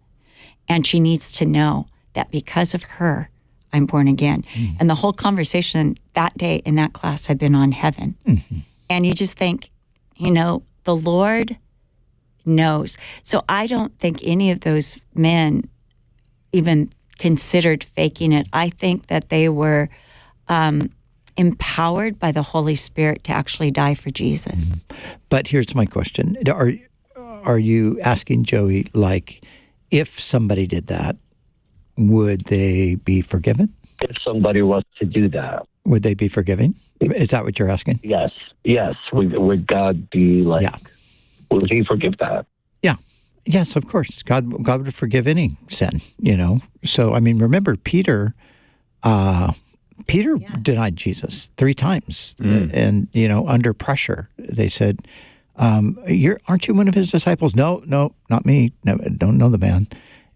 Speaker 2: And she needs to know that because of her, I'm born again. And the whole conversation that day in that class had been on heaven. And you just think, the Lord knows. So I don't think any of those men even considered faking it. I think that they were empowered by the Holy Spirit to actually die for Jesus.
Speaker 3: But here's my question. Are you asking Joey, like, if somebody did that, would they be forgiven?
Speaker 5: If somebody was to do that.
Speaker 3: Would they be forgiving? Is that what you're asking?
Speaker 5: Yes. Would God be like, would he forgive that?
Speaker 3: Yeah. Yes, of course. God would forgive any sin, So, remember Peter denied Jesus 3 times and, under pressure. They said, aren't you one of his disciples? No, not me. No, don't know the man.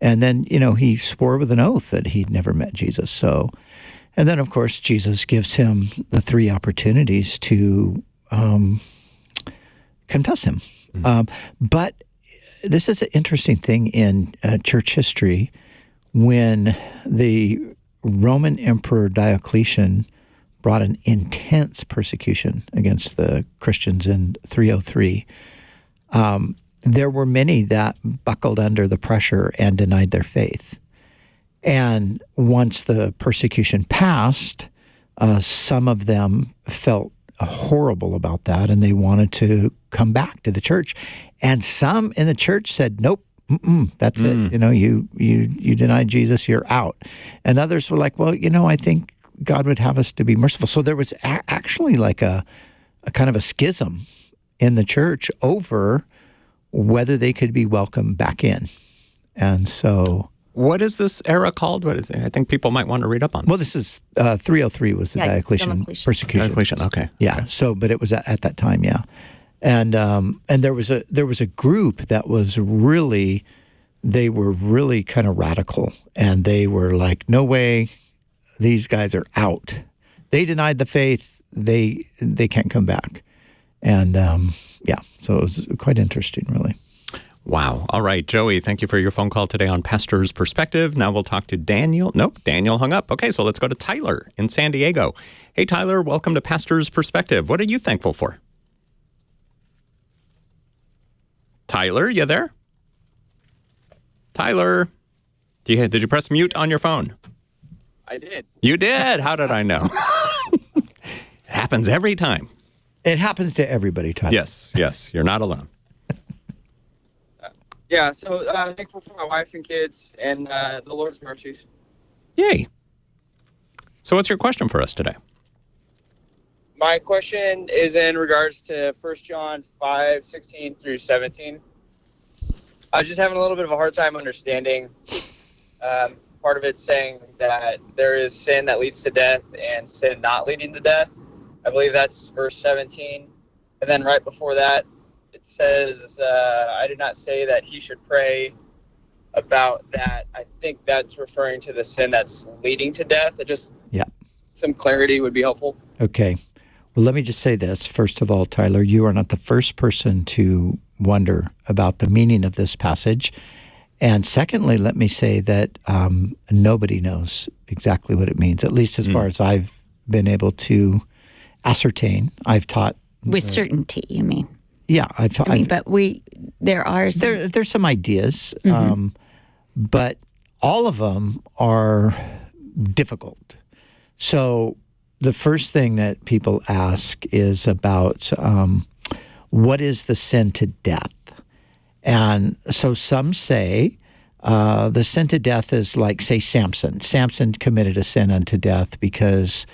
Speaker 3: And then, he swore with an oath that he'd never met Jesus. So, and then, of course, Jesus gives him the 3 opportunities to confess him. But this is an interesting thing in church history. When the Roman Emperor Diocletian brought an intense persecution against the Christians in 303, there were many that buckled under the pressure and denied their faith. And once the persecution passed, some of them felt horrible about that, and they wanted to come back to the church. And some in the church said, nope, that's it. You denied Jesus, you're out. And others were like, well, I think God would have us to be merciful. So there was actually like a kind of a schism in the church over whether they could be welcomed back in. And so...
Speaker 1: What is this era called? What is it? I think people might want to read up on this.
Speaker 3: Well, this is 303 was the Diocletian persecution.
Speaker 1: Diocletian, okay.
Speaker 3: Yeah,
Speaker 1: okay.
Speaker 3: So, but it was at that time, yeah. And there was a group that was really, they were really kind of radical, and they were like, no way, these guys are out. They denied the faith. They can't come back. And so it was quite interesting, really.
Speaker 1: Wow. All right, Joey, thank you for your phone call today on Pastor's Perspective. Now we'll talk to Daniel. Nope, Daniel hung up. Okay, so let's go to Tyler in San Diego. Hey, Tyler, welcome to Pastor's Perspective. What are you thankful for? Tyler, you there? Tyler, did you press mute on your phone?
Speaker 6: I did.
Speaker 1: You did? How did I know? It happens every time.
Speaker 3: It happens to everybody, Tyler.
Speaker 1: Yes, you're not alone.
Speaker 6: Yeah, so thankful for my wife and kids and the Lord's mercies.
Speaker 1: Yay. So what's your question for us today?
Speaker 6: My question is in regards to 1 John 5:16 through 17. I was just having a little bit of a hard time understanding. Part of it saying that there is sin that leads to death and sin not leading to death. I believe that's verse 17. And then right before that, it says, I did not say that he should pray about that. I think that's referring to the sin that's leading to death. Some clarity would be helpful.
Speaker 3: Okay. Well, let me just say this. First of all, Tyler, you are not the first person to wonder about the meaning of this passage. And secondly, let me say that nobody knows exactly what it means, at least as far as I've been able to ascertain. I've taught...
Speaker 2: With certainty, you mean?
Speaker 3: Yeah, I've taught...
Speaker 2: but there are some...
Speaker 3: There's some ideas, but all of them are difficult. So the first thing that people ask is about what is the sin to death? And so some say the sin to death is like, say, Samson. Samson committed a sin unto death because,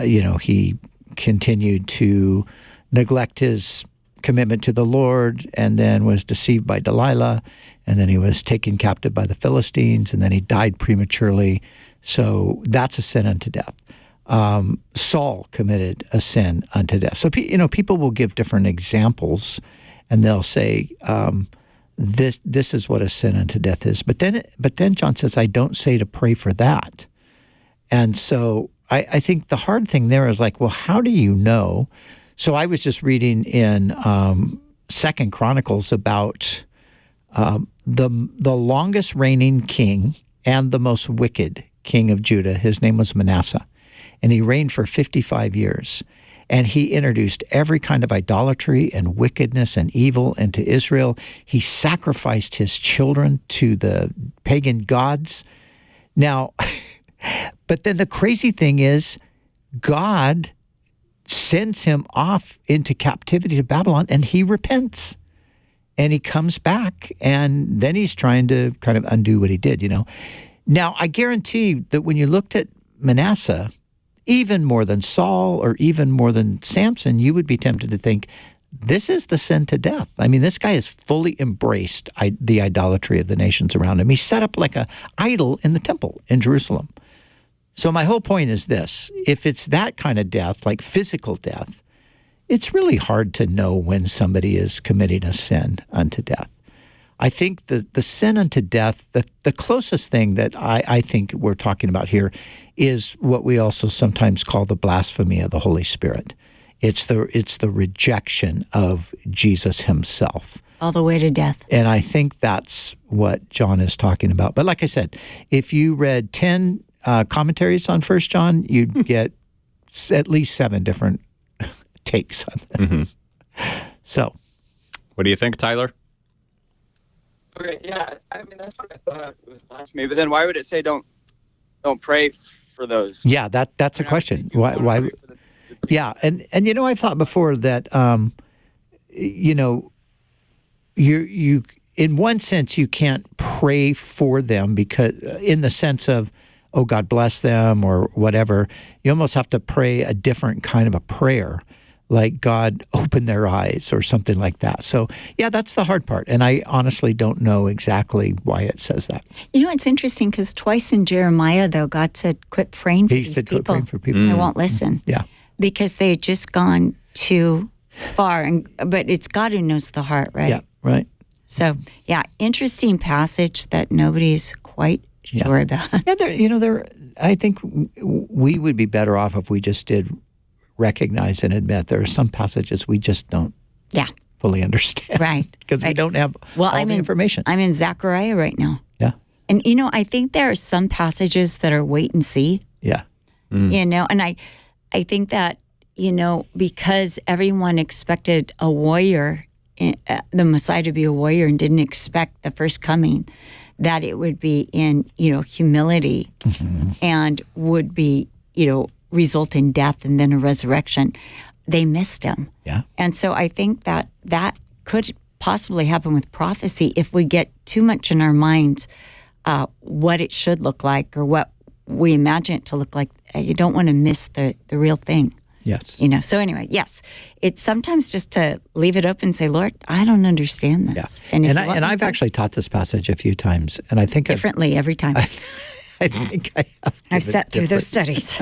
Speaker 3: he continued to neglect his commitment to the Lord and then was deceived by Delilah, and then he was taken captive by the Philistines, and then he died prematurely. So that's a sin unto death. Saul committed a sin unto death. So, people will give different examples, and they'll say, this is what a sin unto death is. But then John says, I don't say to pray for that. And so I think the hard thing there is like, well, how do you know? So I was just reading in 2 Chronicles about the longest reigning king and the most wicked king of Judah. His name was Manasseh, and he reigned for 55 years. And he introduced every kind of idolatry and wickedness and evil into Israel. He sacrificed his children to the pagan gods. Now, but then the crazy thing is, God sends him off into captivity to Babylon, and he repents. And he comes back, and then he's trying to kind of undo what he did, Now, I guarantee that when you looked at Manasseh, even more than Saul or even more than Samson, you would be tempted to think, this is the sin to death. I mean, this guy has fully embraced the idolatry of the nations around him. He set up like an idol in the temple in Jerusalem. So my whole point is this. If it's that kind of death, like physical death, it's really hard to know when somebody is committing a sin unto death. I think the sin unto death, the closest thing that I think we're talking about here is what we also sometimes call the blasphemy of the Holy Spirit. It's the rejection of Jesus himself.
Speaker 2: All the way to death.
Speaker 3: And I think that's what John is talking about. But like I said, if you read 10 commentaries on 1 John, you'd get at least 7 different takes on this. So.
Speaker 1: What do you think, Tyler?
Speaker 6: Okay, yeah, I mean, that's what I thought it was blasphemy. But then why would it say don't pray for those?
Speaker 3: Yeah, that's a question. Why? Yeah, and I've thought before that you in one sense you can't pray for them because in the sense of, oh, God bless them or whatever. You almost have to pray a different kind of a prayer, like God open their eyes or something like that. So, yeah, that's the hard part. And I honestly don't know exactly why it says that.
Speaker 2: It's interesting because twice in Jeremiah, though, God said, quit praying for these people. Quit praying for people. They won't listen.
Speaker 3: Yeah.
Speaker 2: Because they had just gone too far. But it's God who knows the heart, right?
Speaker 3: Yeah, right.
Speaker 2: So, yeah, interesting passage that nobody's quite sure about.
Speaker 3: Yeah, I think we would be better off if we just did recognize and admit there are some passages we just don't fully understand.
Speaker 2: Right.
Speaker 3: Because we don't have all the information.
Speaker 2: I'm in Zechariah right now.
Speaker 3: Yeah.
Speaker 2: And, I think there are some passages that are wait and see.
Speaker 3: Yeah.
Speaker 2: And I think that, because everyone expected a warrior, the Messiah to be a warrior and didn't expect the first coming, that it would be in, humility and would be, result in death and then a resurrection. They missed him.
Speaker 3: Yeah.
Speaker 2: And so I think that could possibly happen with prophecy if we get too much in our minds what it should look like or what we imagine it to look like. You don't want to miss the real thing.
Speaker 3: Yes.
Speaker 2: So anyway, yes, it's sometimes just to leave it open and say, Lord, I don't understand this.
Speaker 3: Yeah. And I've actually taught this passage a few times, and I think
Speaker 2: differently every time.
Speaker 3: I think I have.
Speaker 2: I've sat through those studies.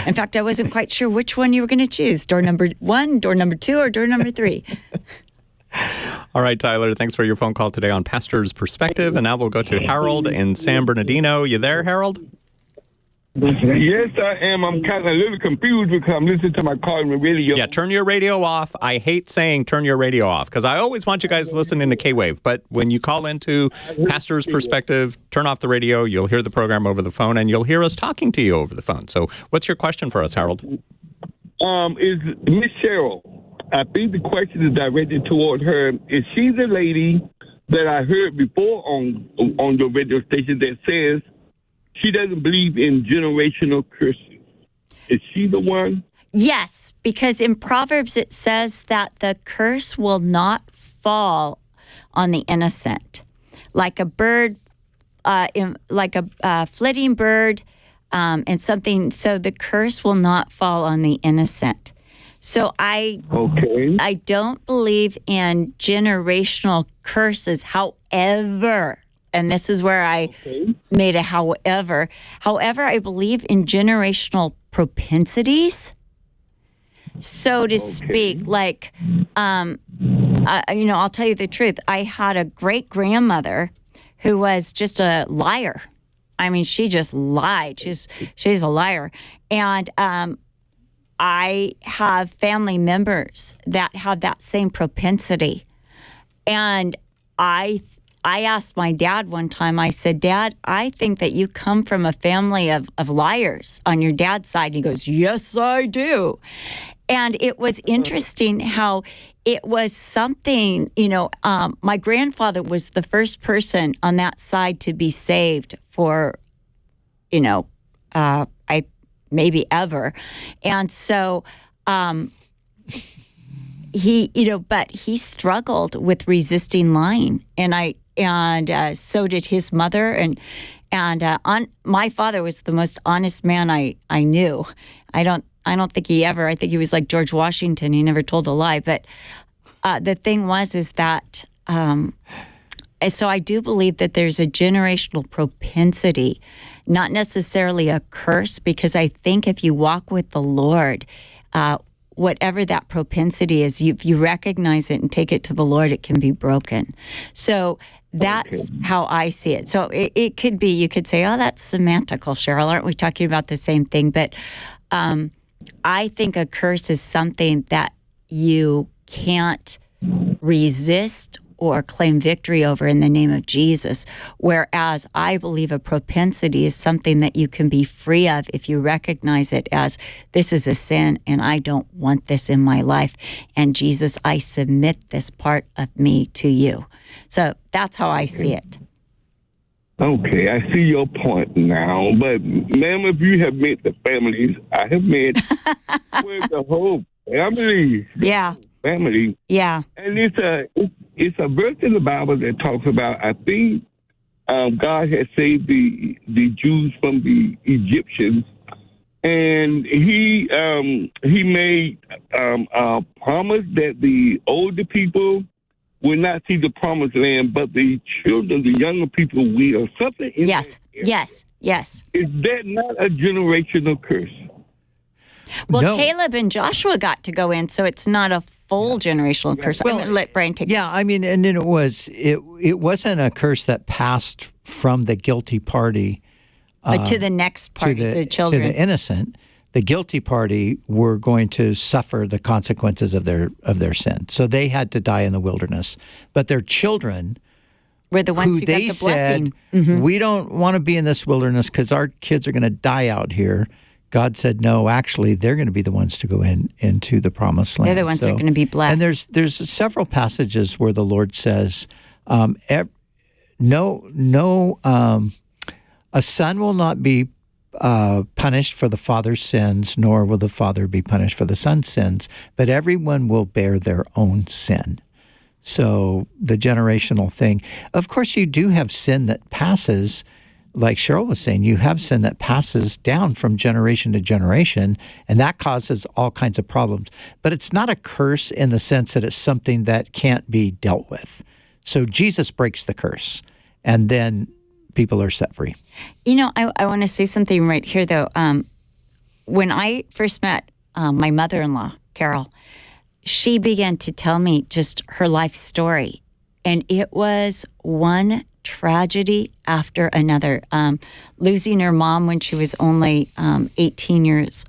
Speaker 2: In fact, I wasn't quite sure which one you were going to choose: door number 1, door number 2, or door number 3.
Speaker 1: All right, Tyler, thanks for your phone call today on Pastor's Perspective. And now we'll go to Harold in San Bernardino. You there, Harold?
Speaker 7: Yes, I am. I'm kind of a little confused because I'm listening to my car on the radio.
Speaker 1: Yeah, turn your radio off. I hate saying turn your radio off because I always want you guys listening to K-Wave. But when you call into Pastor's Perspective, turn off the radio. You'll hear the program over the phone, and you'll hear us talking to you over the phone. So what's your question for us, Harold?
Speaker 7: Is Miss Cheryl, I think the question is directed toward her. Is she the lady that I heard before on your radio station that says she doesn't believe in generational curses? Is she the one?
Speaker 2: Yes, because in Proverbs it says that the curse will not fall on the innocent. Like a bird, like a flitting bird and something. So the curse will not fall on the innocent. So I don't believe in generational curses. However, and this is where I made a however. However, I believe in generational propensities, so to speak. Like, I'll tell you the truth. I had a great grandmother who was just a liar. I mean, she just lied. She's a liar, and I have family members that have that same propensity, and I asked my dad one time, I said, Dad, I think that you come from a family of liars on your dad's side. And he goes, yes, I do. And it was interesting how it was something, my grandfather was the first person on that side to be saved for, maybe ever. And so but he struggled with resisting lying. And so did his mother. And my father was the most honest man I knew. I don't think I think he was like George Washington. He never told a lie. But the thing is that, so I do believe that there's a generational propensity, not necessarily a curse, because I think if you walk with the Lord, whatever that propensity is, if you recognize it and take it to the Lord, it can be broken. So that's how I see it. So it could be, you could say, oh, that's semantical, Cheryl. Aren't we talking about the same thing? But I think a curse is something that you can't resist or claim victory over in the name of Jesus, whereas I believe a propensity is something that you can be free of if you recognize it as, this is a sin and I don't want this in my life. And Jesus, I submit this part of me to you. So that's how I see it.
Speaker 7: Okay, I see your point now. But, ma'am, if you have met the families I have met, with the whole family.
Speaker 2: Yeah.
Speaker 7: Family.
Speaker 2: Yeah.
Speaker 7: And it's a verse in the Bible that talks about, I think, God had saved the Jews from the Egyptians, and he made a promise that the older people will not see the promised land, but the children, the younger people will. Something in
Speaker 2: yes.
Speaker 7: Is that not a generational curse?
Speaker 2: Well,
Speaker 3: No.
Speaker 2: Caleb and Joshua got to go in, so it's not a full generational curse.
Speaker 3: Well,
Speaker 2: I'm going to let Brian take
Speaker 3: Yeah, I mean, and then it wasn't a curse that passed from the guilty party
Speaker 2: to the next party, the children.
Speaker 3: to the innocent. The guilty party were going to suffer the consequences of their sin, so they had to die in the wilderness. But their children,
Speaker 2: We're the ones who got
Speaker 3: they
Speaker 2: the blessing.
Speaker 3: said, we don't want to be in this wilderness because our kids are going to die out here. God said, no, actually, they're going to be the ones to go into the promised land.
Speaker 2: They're the ones that are going to be blessed.
Speaker 3: And there's several passages where the Lord says, a son will not be punished for the father's sins, nor will the father be punished for the son's sins, but everyone will bear their own sin. So the generational thing. Of course, you do have sin that passes. Like Cheryl was saying, you have sin that passes down from generation to generation, and that causes all kinds of problems. But it's not a curse in the sense that it's something that can't be dealt with. So Jesus breaks the curse, and then people are set free.
Speaker 2: I want to say something right here, though. When I first met my mother-in-law, Carol, she began to tell me just her life story, and it was one tragedy after another. Losing her mom when she was only 18 years,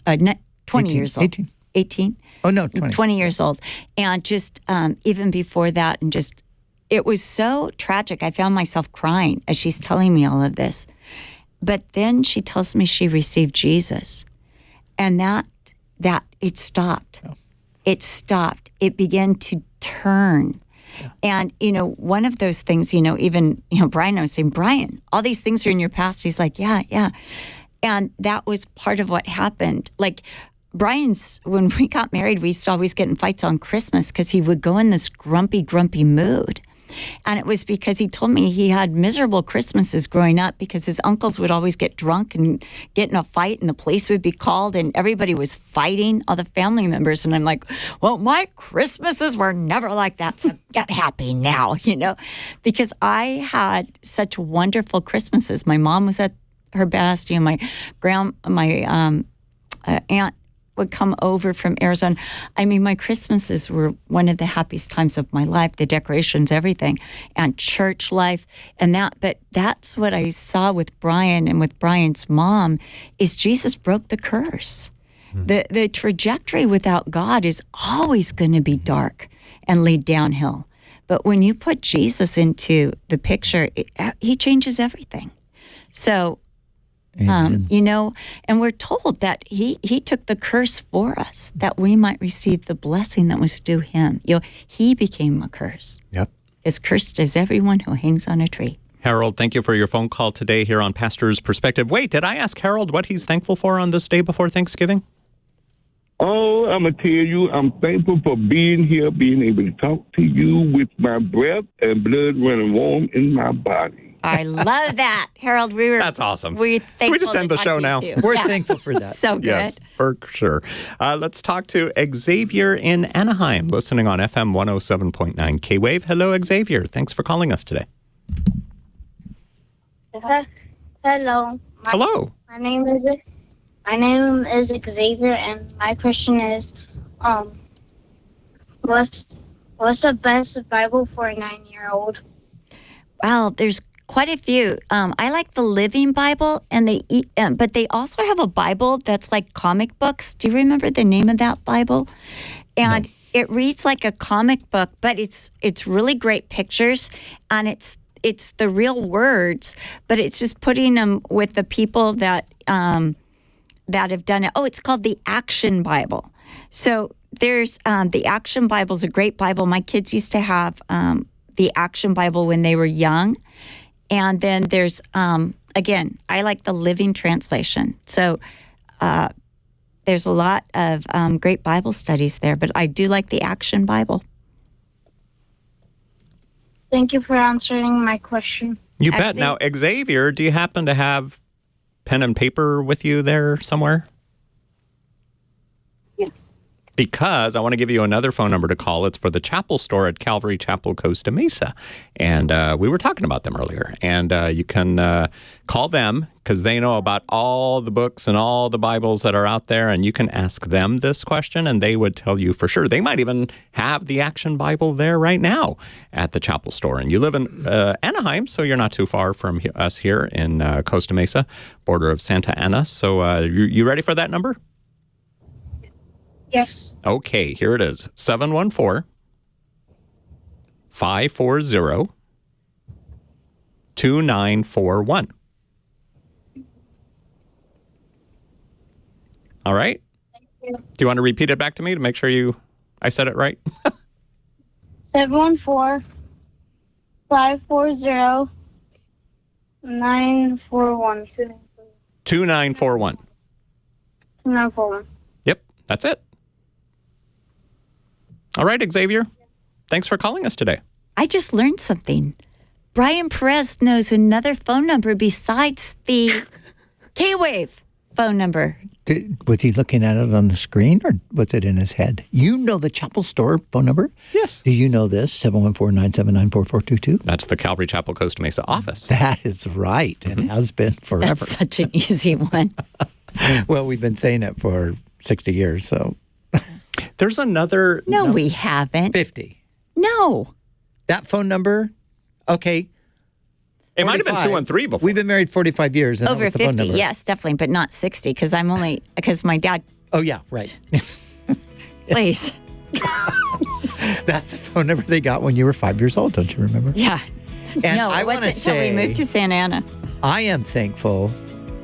Speaker 2: 20 years old. 18?
Speaker 3: Oh, no, 20.
Speaker 2: 20 years old. And just even before that, and just, it was so tragic. I found myself crying as she's telling me all of this. But then she tells me she received Jesus. And that it stopped. Oh. It stopped. It began to turn. Yeah. And, one of those things, even, Brian, I was saying, Brian, all these things are in your past. He's like, yeah. And that was part of what happened. Like, Brian's, when we got married, we used to always get in fights on Christmas because he would go in this grumpy mood. And it was because he told me he had miserable Christmases growing up because his uncles would always get drunk and get in a fight and the police would be called and everybody was fighting, all the family members. And I'm like, well, my Christmases were never like that, so get happy now, because I had such wonderful Christmases. My mom was at her best. My aunt would come over from Arizona. I mean, my Christmases were one of the happiest times of my life, the decorations, everything, and church life and that. But that's what I saw with Brian and with Brian's mom is Jesus broke the curse. The trajectory without God is always going to be dark and lead downhill. But when you put Jesus into the picture, he changes everything. So, and we're told that he took the curse for us, that we might receive the blessing that was due him. He became a curse.
Speaker 1: Yep.
Speaker 2: As cursed as everyone who hangs on a tree.
Speaker 1: Harold, thank you for your phone call today here on Pastor's Perspective. Wait, did I ask Harold what he's thankful for on this day before Thanksgiving?
Speaker 7: Oh, I'm going to tell you, I'm thankful for being here, being able to talk to you with my breath and blood running warm in my body.
Speaker 2: I love that, Harold.
Speaker 1: That's awesome.
Speaker 2: We're thankful.
Speaker 1: Can we just end the show now?
Speaker 3: We're thankful for that.
Speaker 2: So good.
Speaker 1: Yes, for sure. Let's talk to Xavier in Anaheim, listening on FM 107.9 K-Wave. Hello, Xavier. Thanks for calling us today.
Speaker 8: Hello.
Speaker 1: Hello.
Speaker 8: My name is Xavier, and my question is, what's the best Bible for a 9-year-old?
Speaker 2: Well, there's quite a few. I like the Living Bible, but they also have a Bible that's like comic books. Do you remember the name of that Bible? And It reads like a comic book, but it's really great pictures, and it's the real words, but it's just putting them with the people that have done it. Oh, it's called the Action Bible. So there's the Action Bible is a great Bible. My kids used to have the Action Bible when they were young. And then there's, again, I like the Living Translation. So there's a lot of great Bible studies there, but I do like the Action Bible.
Speaker 8: Thank you for answering my question.
Speaker 1: You bet. Now, Xavier, do you happen to have pen and paper with you there somewhere?
Speaker 8: Yeah.
Speaker 1: Because I want to give you another phone number to call. It's for the chapel store at Calvary Chapel, Costa Mesa. And we were talking about them earlier. And you can call them because they know about all the books and all the Bibles that are out there. And you can ask them this question and they would tell you for sure. They might even have the Action Bible there right now at the chapel store. And you live in Anaheim, so you're not too far from us here in Costa Mesa, border of Santa Ana. So you ready for that number?
Speaker 8: Yes.
Speaker 1: Okay, here it is. 714-540-2941. All right?
Speaker 8: Thank you.
Speaker 1: Do you want to repeat it back to me to make sure I said it right?
Speaker 8: 714-540-941.
Speaker 1: 2941.
Speaker 8: 2941.
Speaker 1: Yep, that's it. All right, Xavier. Thanks for calling us today.
Speaker 2: I just learned something. Brian Perez knows another phone number besides the K-Wave phone number.
Speaker 3: Was he looking at it on the screen or was it in his head? You know the chapel store phone number?
Speaker 1: Yes.
Speaker 3: Do you know this? 714-979-4422?
Speaker 1: That's the Calvary Chapel Costa Mesa office.
Speaker 3: That is right and has been forever.
Speaker 2: That's such an easy one.
Speaker 3: Well, we've been saying it for 60 years, so.
Speaker 1: There's another...
Speaker 2: No, we haven't.
Speaker 3: 50.
Speaker 2: No.
Speaker 3: That phone number, okay.
Speaker 1: It might have been 2 and 3 before.
Speaker 3: We've been married 45 years. And
Speaker 2: Over
Speaker 3: that was the phone
Speaker 2: 50,
Speaker 3: number.
Speaker 2: yes, definitely, but not 60 because my dad,
Speaker 3: Oh, yeah, right.
Speaker 2: please.
Speaker 3: That's the phone number they got when you were 5 years old, don't you remember?
Speaker 2: Yeah.
Speaker 3: And
Speaker 2: No,
Speaker 3: I
Speaker 2: it
Speaker 3: want to
Speaker 2: wasn't until we
Speaker 3: say,
Speaker 2: moved to Santa Ana.
Speaker 3: I am thankful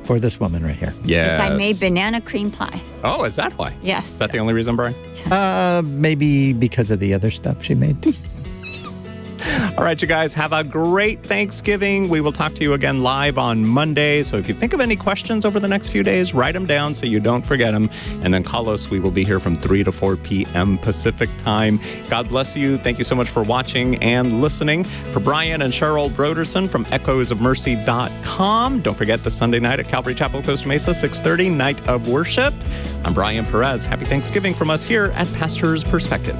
Speaker 3: for this woman right here.
Speaker 1: Yes.
Speaker 2: Because I made banana cream pie.
Speaker 1: Oh, is that why?
Speaker 2: Yes.
Speaker 1: Is that the only reason, Brian?
Speaker 3: Maybe because of the other stuff she made.
Speaker 1: All right, you guys, have a great Thanksgiving. We will talk to you again live on Monday. So if you think of any questions over the next few days, write them down so you don't forget them. And then call us. We will be here from 3 to 4 p.m. Pacific time. God bless you. Thank you so much for watching and listening. For Brian and Cheryl Broderson from echoesofmercy.com. Don't forget the Sunday night at Calvary Chapel, Costa Mesa, 6:30, Night of Worship. I'm Brian Perez. Happy Thanksgiving from us here at Pastor's Perspective.